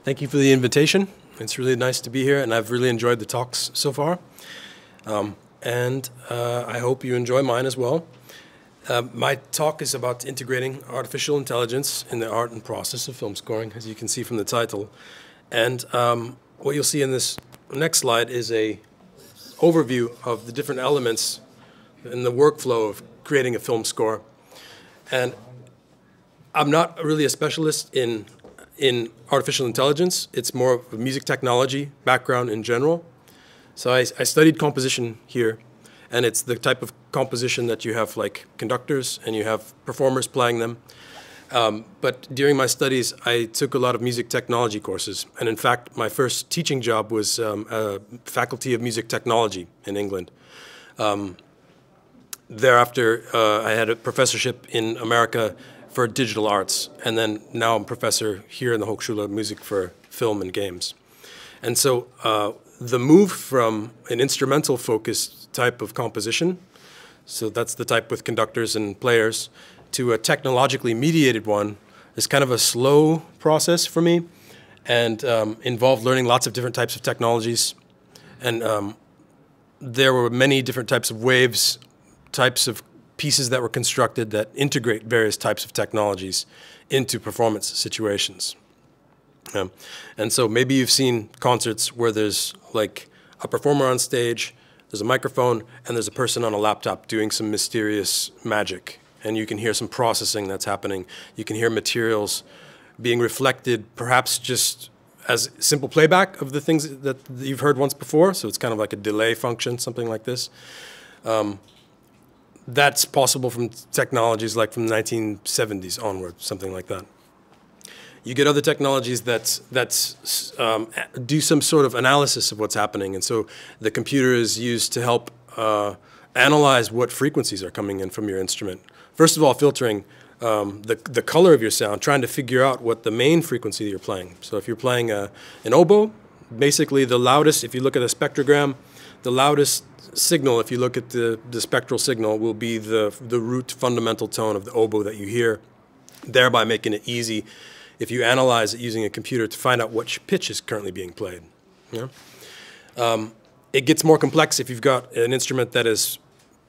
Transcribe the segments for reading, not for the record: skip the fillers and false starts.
Thank you for the invitation. It's really nice to be here, and I've really enjoyed the talks so far. I hope you enjoy mine as well. My talk is about integrating artificial intelligence in the art and process of film scoring, as you can see from the title. And what you'll see in this next slide is a overview of the different elements in the workflow of creating a film score. And I'm not really a specialist in artificial intelligence. It's more of a music technology background in general. So I studied composition here, and it's the type of composition that you have like conductors and you have performers playing them. But during my studies, I took a lot of music technology courses. And in fact, my first teaching job was a faculty of music technology in England. Thereafter, I had a professorship in America for digital arts. And then now I'm a professor here in the Hochschule Musik for film and games. And so the move from an instrumental-focused type of composition, so that's the type with conductors and players, to a technologically mediated one is kind of a slow process for me, and involved learning lots of different types of technologies. And there were many different types of waves, types of pieces that were constructed that integrate various types of technologies into performance situations. And so maybe you've seen concerts where there's like a performer on stage, there's a microphone, and there's a person on a laptop doing some mysterious magic. And you can hear some processing that's happening. You can hear materials being reflected, perhaps just as simple playback of the things that you've heard once before. So it's kind of like a delay function, something like this. That's possible from technologies like from the 1970s onward, something like that. You get other technologies that do some sort of analysis of what's happening. And so the computer is used to help analyze what frequencies are coming in from your instrument. First of all, filtering the color of your sound, trying to figure out what the main frequency you're playing. So if you're playing an oboe, basically the loudest, if you look at a spectrogram, the loudest signal, if you look at the spectral signal, will be the root fundamental tone of the oboe that you hear, thereby making it easy if you analyze it using a computer to find out which pitch is currently being played. Yeah? It gets more complex if you've got an instrument that is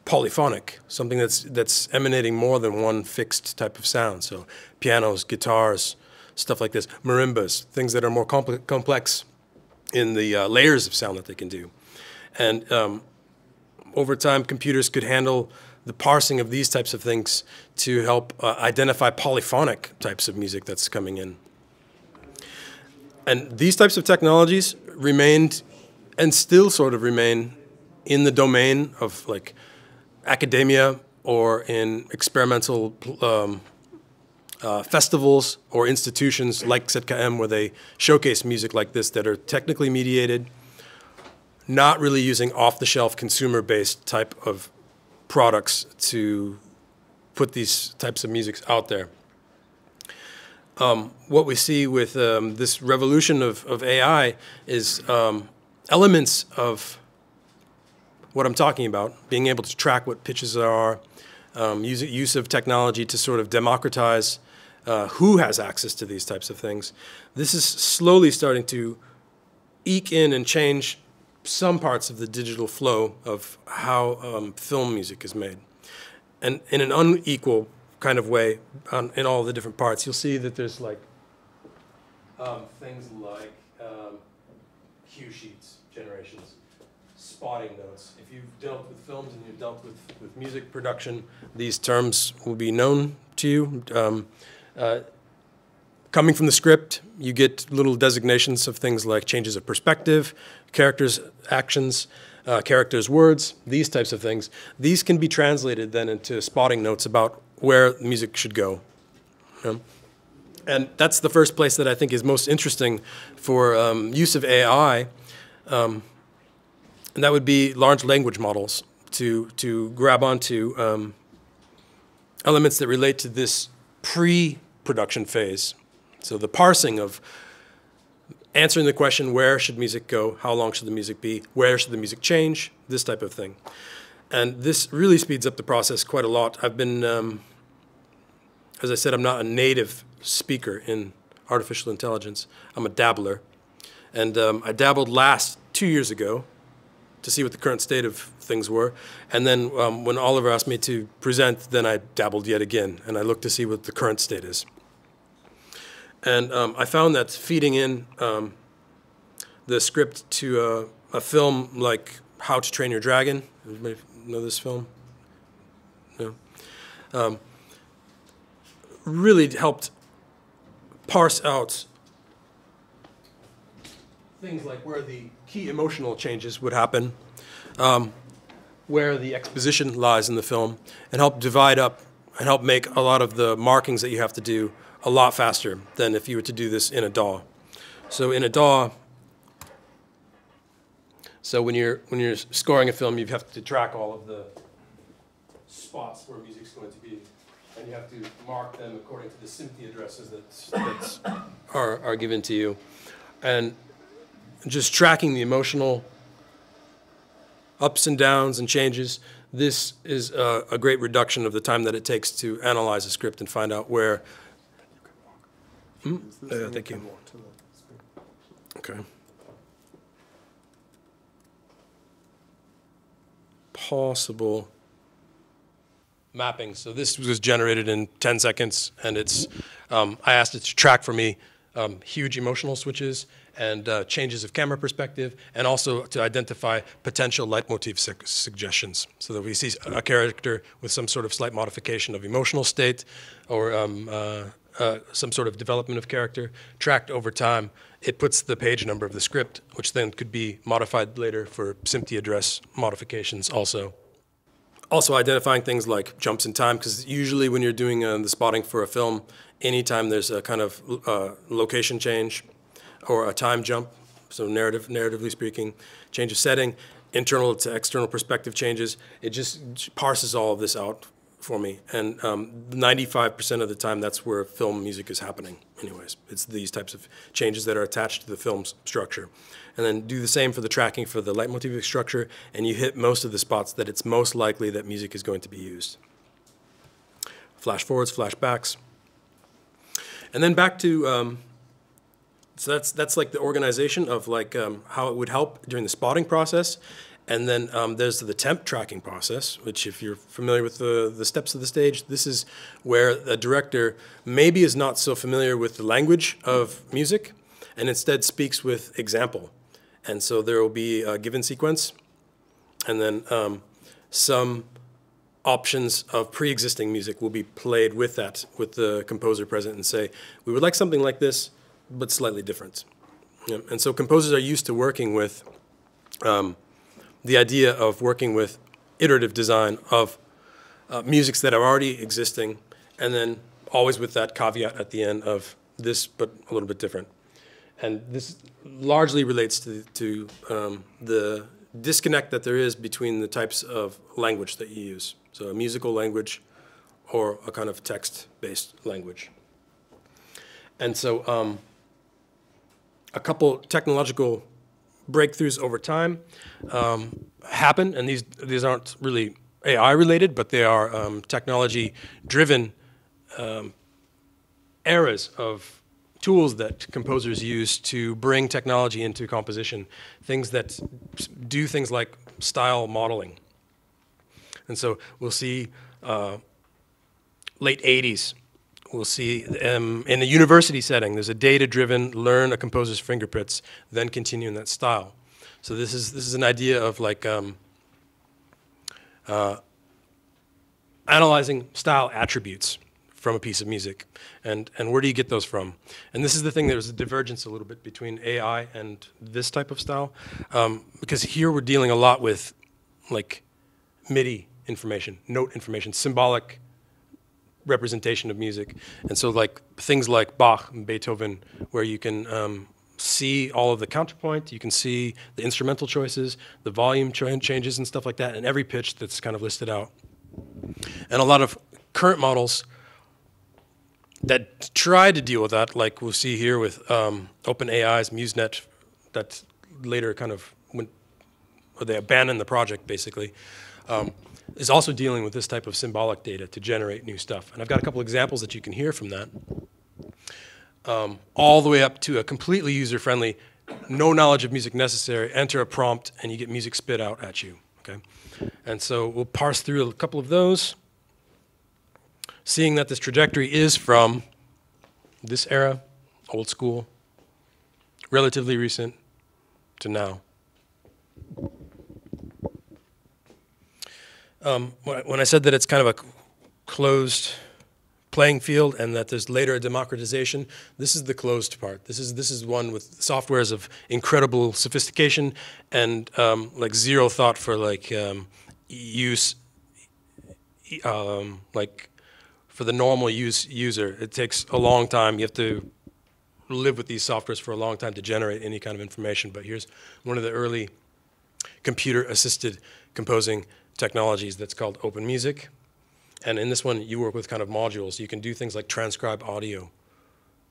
polyphonic, something that's emanating more than one fixed type of sound. So pianos, guitars, stuff like this, marimbas, things that are more complex in the layers of sound that they can do. And over time, computers could handle the parsing of these types of things to help identify polyphonic types of music that's coming in. And these types of technologies remained and still sort of remain in the domain of like academia or in experimental festivals or institutions like ZKM where they showcase music like this that are technically mediated, not really using off-the-shelf consumer-based type of products to put these types of music out there. What we see with this revolution of AI is elements of what I'm talking about, being able to track what pitches there are, use of technology to sort of democratize who has access to these types of things. This is slowly starting to eke in and change some parts of the digital flow of how film music is made. And in an unequal kind of way in all the different parts, you'll see that there's like things like cue sheets, generations, spotting notes. If you've dealt with films and you've dealt with music production, these terms will be known to you. Coming from the script, you get little designations of things like changes of perspective, characters' actions, characters' words, these types of things. These can be translated then into spotting notes about where music should go. And that's the first place that I think is most interesting for use of AI, and that would be large language models to grab onto elements that relate to this pre-production phase. So the parsing of answering the question, where should music go, how long should the music be, where should the music change, this type of thing. And this really speeds up the process quite a lot. I've been, as I said, I'm not a native speaker in artificial intelligence. I'm a dabbler. And I dabbled last 2 years ago to see what the current state of things were. And then when Oliver asked me to present, then I dabbled yet again, and I looked to see what the current state is. And I found that feeding in the script to a film like How to Train Your Dragon, everybody know this film? No? Really helped parse out things like where the key emotional changes would happen, where the exposition lies in the film, and help divide up and help make a lot of the markings that you have to do a lot faster than if you were to do this in a DAW. So in a DAW, so when you're scoring a film, you have to track all of the spots where music's going to be, and you have to mark them according to the SMPTE addresses that are given to you. And just tracking the emotional ups and downs and changes, this is a great reduction of the time that it takes to analyze a script and find out where. Thank you. Okay. Possible mapping. So this was generated in 10 seconds, and it's. I asked it to track for me huge emotional switches and changes of camera perspective, and also to identify potential leitmotif suggestions, so that we see a character with some sort of slight modification of emotional state, or some sort of development of character tracked over time. It puts the page number of the script, which then could be modified later for SMPTE address modifications also. Also identifying things like jumps in time, because usually when you're doing the spotting for a film, anytime there's a kind of location change or a time jump, so narratively speaking, change of setting, internal to external perspective changes, it just parses all of this out for me. And 95% of the time, that's where film music is happening anyways. It's these types of changes that are attached to the film's structure. And then do the same for the tracking for the leitmotif structure, and you hit most of the spots that it's most likely that music is going to be used. Flash forwards, flash backs. And then back to, so that's like the organization of like how it would help during the spotting process. And then there's the temp tracking process, which if you're familiar with the steps of the stage, this is where the director maybe is not so familiar with the language of music and instead speaks with example. And so there will be a given sequence and then some options of pre-existing music will be played with that, with the composer present, and say, we would like something like this, but slightly different. Yeah. And so composers are used to working with the idea of working with iterative design of musics that are already existing, and then always with that caveat at the end of this, but a little bit different. And this largely relates to the disconnect that there is between the types of language that you use. So a musical language or a kind of text-based language. And so a couple technological breakthroughs over time happen, and these aren't really AI related, but they are technology-driven eras of tools that composers use to bring technology into composition, things that do things like style modeling. And so we'll see late 80s, we'll see in a university setting, there's a data-driven learn a composer's fingerprints, then continue in that style. So this is an idea of like analyzing style attributes from a piece of music, and where do you get those from? And this is the thing, there's a divergence a little bit between AI and this type of style, because here we're dealing a lot with like MIDI information, note information, symbolic representation of music. And so like things like Bach and Beethoven, where you can see all of the counterpoint, you can see the instrumental choices, the volume changes and stuff like that, and every pitch that's kind of listed out. And a lot of current models that try to deal with that, like we'll see here with OpenAI's MuseNet, that later kind of went, or they abandoned the project basically, is also dealing with this type of symbolic data to generate new stuff. And I've got a couple examples that you can hear from that. all the way up to a completely user-friendly, no knowledge of music necessary, enter a prompt, and you get music spit out at you, okay? And so we'll parse through a couple of those, seeing that this trajectory is from this era, old school, relatively recent, to now. When I said that it's kind of a closed playing field and that there's later a democratization, this is the closed part. This is one with softwares of incredible sophistication and like zero thought for like use, like for the normal user. It takes a long time. You have to live with these softwares for a long time to generate any kind of information. But here's one of the early computer-assisted composing technologies that's called Open Music. And in this one, you work with kind of modules. You can do things like transcribe audio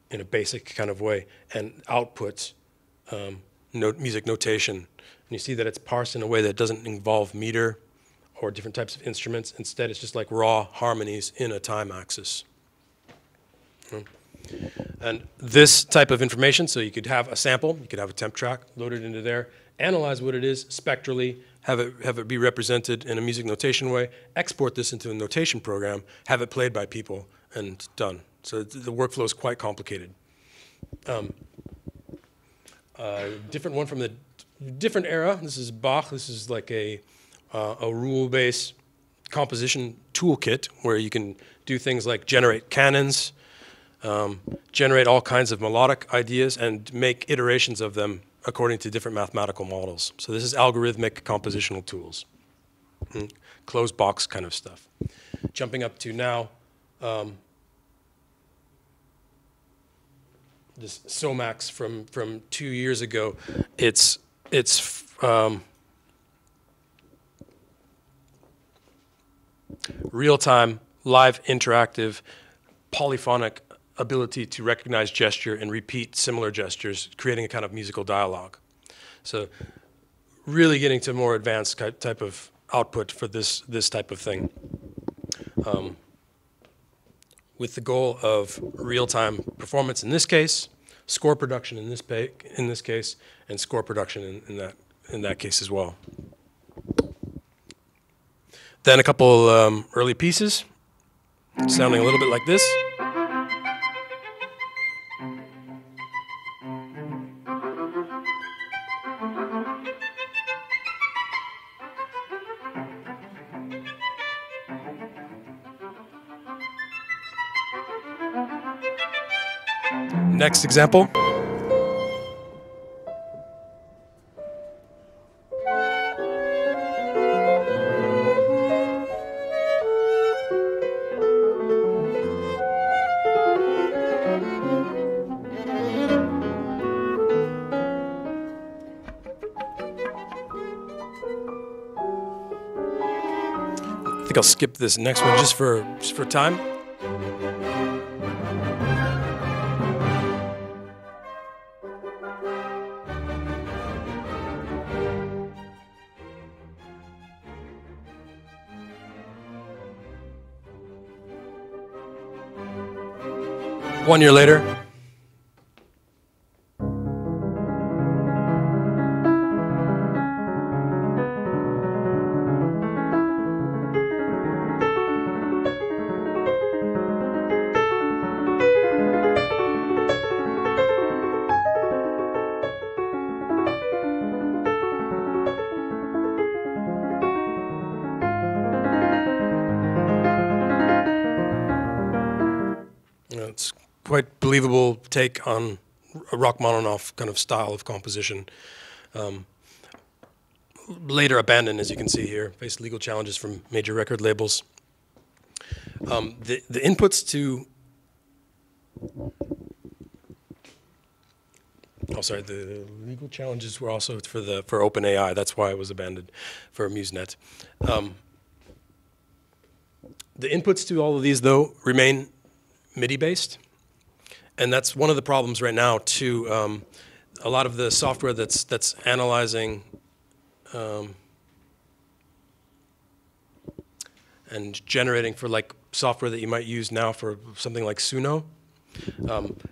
in a basic kind of way and output music notation. And you see that it's parsed in a way that doesn't involve meter or different types of instruments. Instead, it's just like raw harmonies in a time axis. And this type of information, so you could have a sample, you could have a temp track loaded into there, analyze what it is spectrally, have it be represented in a music notation way, export this into a notation program, have it played by people, and done. So the workflow is quite complicated. Different one from the different era. This is Bach. This is like a rule-based composition toolkit where you can do things like generate canons, generate all kinds of melodic ideas, and make iterations of them according to different mathematical models. So this is algorithmic compositional tools, closed box kind of stuff. Jumping up to now, this Somax from 2 years ago. It's real-time, live, interactive, polyphonic ability to recognize gesture and repeat similar gestures, creating a kind of musical dialogue. So really getting to more advanced type of output for this type of thing, with the goal of real-time performance in this case, score production in this case, and score production in that case as well. Then a couple early pieces, sounding a little bit like this. Next example. I think I'll skip this next one just for time. One year later. It's quite believable take on a Rachmaninoff kind of style of composition. Later abandoned, as you can see here, faced legal challenges from major record labels. The inputs to, the legal challenges were also for OpenAI. That's why it was abandoned for MuseNet. The inputs to all of these, though, remain MIDI-based. And that's one of the problems right now, too. A lot of the software that's analyzing and generating for like software that you might use now for something like Suno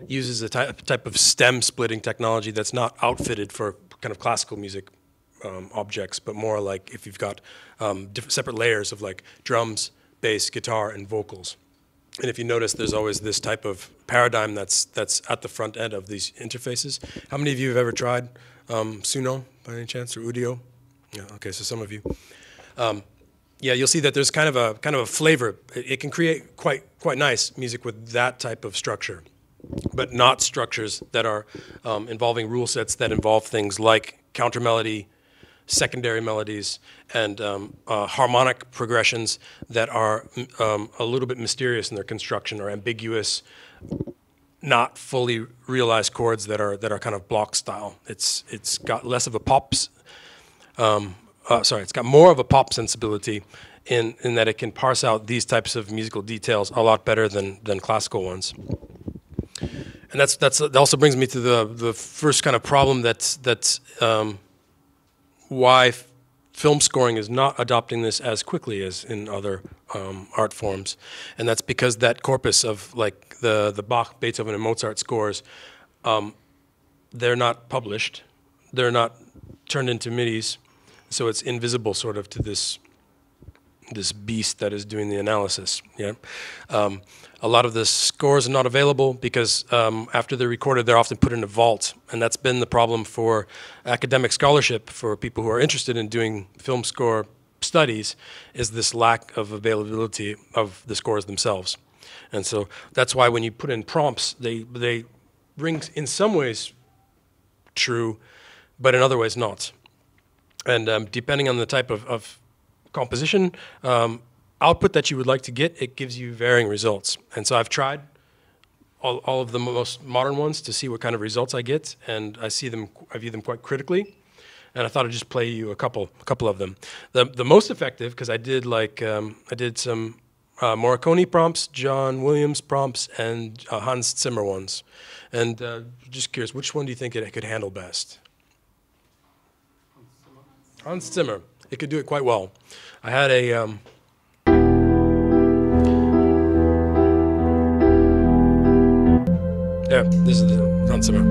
uses a type of stem splitting technology that's not outfitted for kind of classical music objects, but more like if you've got different separate layers of like drums, bass, guitar, and vocals. And if you notice, there's always this type of paradigm that's at the front end of these interfaces. How many of you have ever tried Suno by any chance, or Udio? Yeah, okay, so some of you. Yeah, you'll see that there's kind of a flavor. It can create quite nice music with that type of structure, but not structures that are involving rule sets that involve things like counter melody, secondary melodies, and harmonic progressions that are a little bit mysterious in their construction or ambiguous, not fully realized chords that are kind of block style. It's got less of a pops. It's got more of a pop sensibility in that it can parse out these types of musical details a lot better than classical ones. And that also brings me to the first kind of problem that's why film scoring is not adopting this as quickly as in other art forms, and that's because that corpus of like the Bach, Beethoven, and Mozart scores, they're not published, they're not turned into MIDIs, so it's invisible sort of to this beast that is doing the analysis. Yeah, a lot of the scores are not available because after they're recorded, they're often put in a vault, and that's been the problem for academic scholarship for people who are interested in doing film score studies, is this lack of availability of the scores themselves. And so that's why when you put in prompts, they ring in some ways true, but in other ways not. And depending on the type of composition, output that you would like to get, it gives you varying results. And so I've tried all of the most modern ones to see what kind of results I get, and I view them quite critically. And I thought I'd just play you a couple of them. The most effective, because I did some Morricone prompts, John Williams prompts, and Hans Zimmer ones. And just curious, which one do you think it could handle best? Hans Zimmer. It could do it quite well. I had a yeah, this is the Hans Zimmer.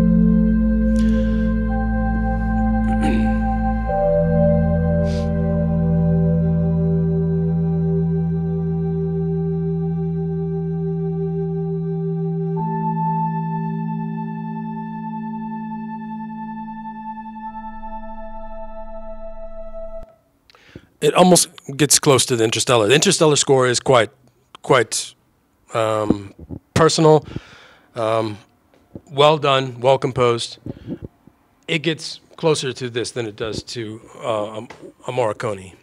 It almost gets close to the Interstellar. The Interstellar score is quite personal, well done, well composed. It gets closer to this than it does to a Morricone.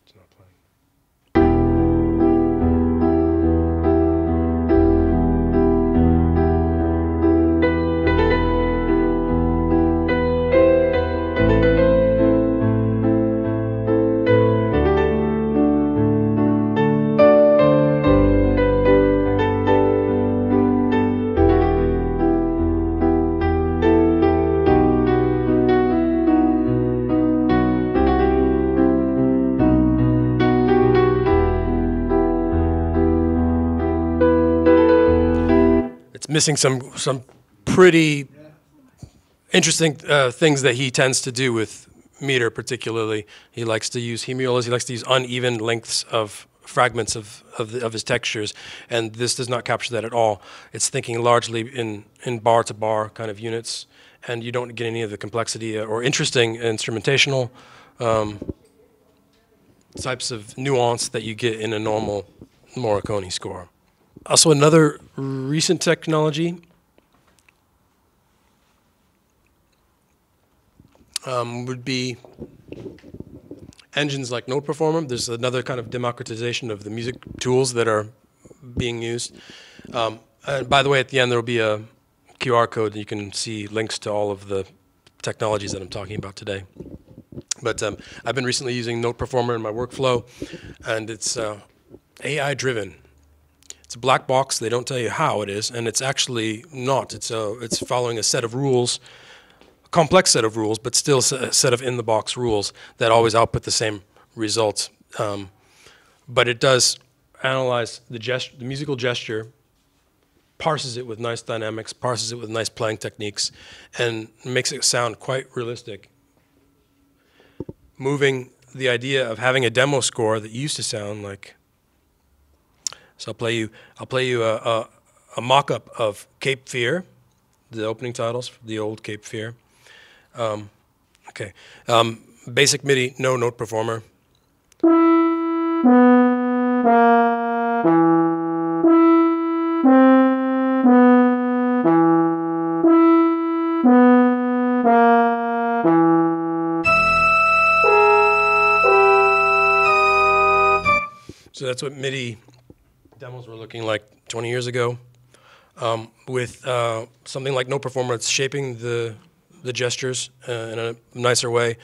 It's not playing. Missing some pretty interesting things that he tends to do with meter, particularly. He likes to use hemiolas. He likes to use uneven lengths of fragments of his textures, and this does not capture that at all. It's thinking largely in bar-to-bar kind of units, and you don't get any of the complexity or interesting instrumentational types of nuance that you get in a normal Morricone score. Also, another recent technology would be engines like Note Performer. There's another kind of democratization of the music tools that are being used. And by the way, at the end, there will be a QR code, and you can see links to all of the technologies that I'm talking about today. But I've been recently using Note Performer in my workflow, and it's AI-driven. It's a black box. They don't tell you how it is, and it's actually not. It's following a set of rules, a complex set of rules, but still a set of in-the-box rules that always output the same results. but it does analyze the musical gesture, parses it with nice dynamics, parses it with nice playing techniques, and makes it sound quite realistic. Moving the idea of having a demo score that used to sound like. So I'll play you a mock-up of Cape Fear, the opening titles, the old Cape Fear. Okay, basic MIDI, no note performer. So that's what MIDI demos were looking like 20 years ago, with something like no performer. It's shaping the gestures in a nicer way.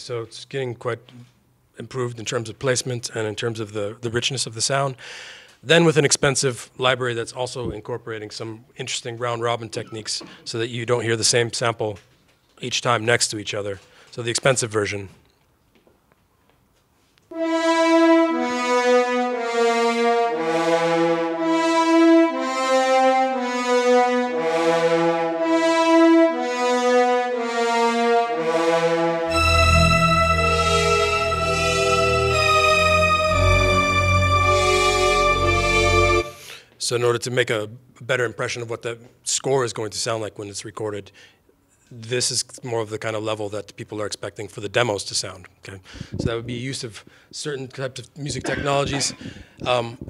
So it's getting quite improved in terms of placement and in terms of the richness of the sound. Then with an expensive library that's also incorporating some interesting round-robin techniques so that you don't hear the same sample each time next to each other. So the expensive version. So in order to make a better impression of what the score is going to sound like when it's recorded, this is more of the kind of level that people are expecting for the demos to sound. Okay, so that would be use of certain types of music technologies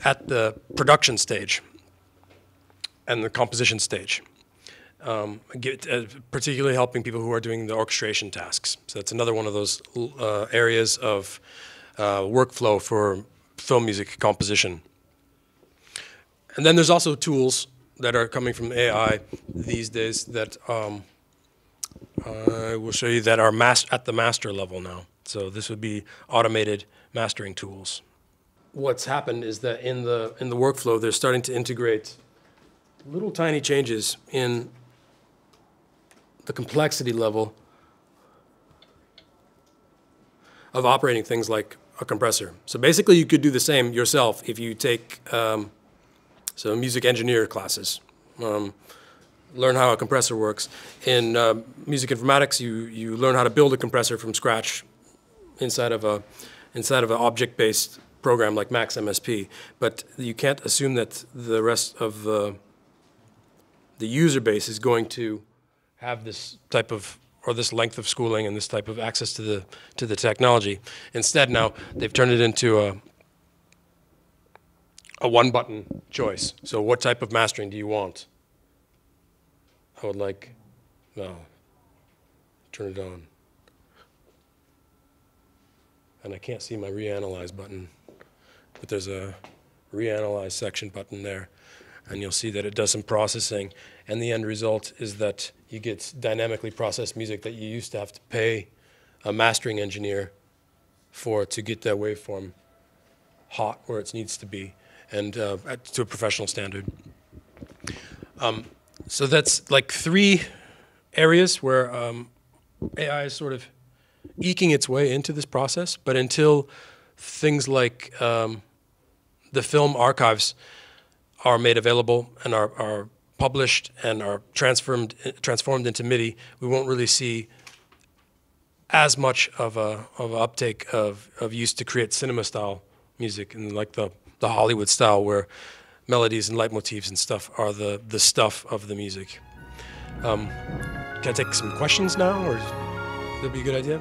at the production stage and the composition stage, particularly helping people who are doing the orchestration tasks. So that's another one of those areas of workflow for film music composition. And then there's also tools that are coming from AI these days that I will show you that are at the master level now. So this would be automated mastering tools. What's happened is that in the workflow, they're starting to integrate little tiny changes in the complexity level of operating things like a compressor. So basically, you could do the same yourself if you take so music engineer classes, learn how a compressor works. In music informatics, you learn how to build a compressor from scratch inside of an object-based program like Max MSP. But you can't assume that the rest of the user base is going to have this type of or this length of schooling and this type of access to the technology. Instead, now they've turned it into a one-button choice. So what type of mastering do you want? I would like, no, turn it on. And I can't see my reanalyze button, but there's a reanalyze section button there. And you'll see that it does some processing. And the end result is that you get dynamically processed music that you used to have to pay a mastering engineer for to get that waveform hot where it needs to be, and to a professional standard. So that's like three areas where AI is sort of eking its way into this process, but until things like the film archives are made available and are published and are transformed into MIDI, we won't really see as much of a uptake of use to create cinema-style music and like the Hollywood style where melodies and leitmotifs and stuff are the stuff of the music. Can I take some questions now, or would that be a good idea?